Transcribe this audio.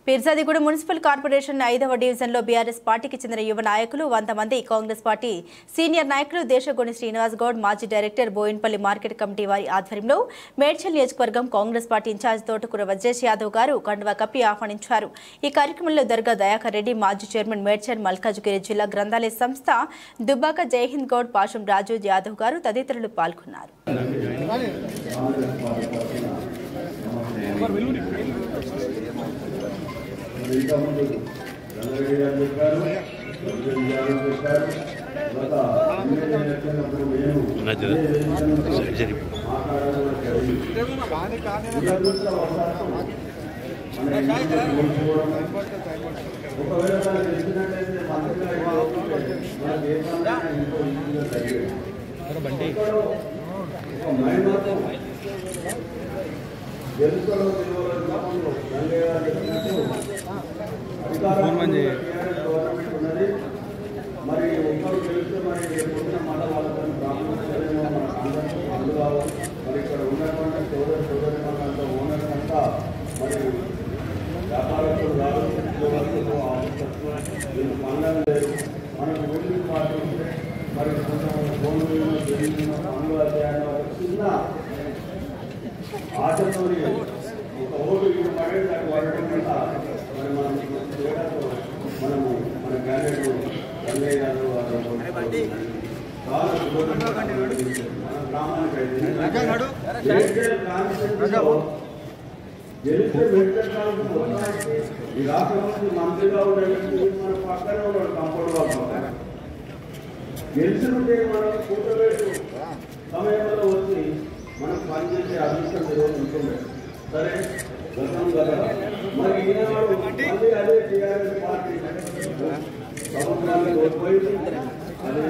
Peerzadiguda municipal corporation 5వ డివిజన్లో BRS పార్టీకి చెందిన యువ నాయకులు 100 మంది, కాంగ్రెస్ పార్టీ సీనియర్ నాయకులు దేశగొని శ్రీనివాస్ గౌడ్, మాజీ డైరెక్టర్ బోయిన్పల్లి మార్కెట్ కమిటీ వారి ఆధ్వర్యంలో మేడ్చల్ నియోజకవర్గం కాంగ్రెస్ పార్టీ ఇన్ఛార్జ్ తోటకూర వజ్రేష్ యాదవ్ గారు కండువా కప్పి ఆహ్వానించారు. ఈ కార్యక్రమంలో దర్గా దయాకర్ రెడ్డి, మాజీ చైర్మన్ మేడ్చల్ మల్కాజ్గిరి జిల్లా గ్రంథాలయ సంస్థ దుబ్బాక జైహింద్ గౌడ్, పాషం రాజు యాదవ్ గారు తదితరులు పాల్గొన్నారు. మరి ఒక్కరు గెలిస్తే మరి పొద్దున మళ్ళీ వాళ్ళతో మరి ఇక్కడ ఉన్నటువంటి సోదరి మనంతా ఓనర్స్ అంతా మరి వ్యాపారస్తులు రాజకీయ వీళ్ళు పనులు లేదు. మనకు ముందు పాటు మరి కొంచెం భూములు జరిగిన పనులు అధ్యయనం చిన్న ఆశతో ఒక ఓటు పడే దాన్ని వాడటం వల్ల మరి మనం చేయడంతో మనము మన క్యాండిడేట్ రంగయ్య గారు మన గ్రామానికి గెలిస్తే మెడికల్ కాలేజ్ ఈ రాష్ట్రం నుంచి మంత్రిగా ఉండేది మన పక్కనే ఉన్నాడు కంపౌండర్ పక్కన గెలిచినట్టే మనం కూటవేటు సమయంలో వచ్చి మనం పనిచేసే అదృష్టం ఉంటుంది. సరే గతం కదా మరి ఈనాడు మళ్ళీ అదే టీఆర్ఎస్ పార్టీ ప్రభుత్వాన్ని కోల్పోయింది. అదే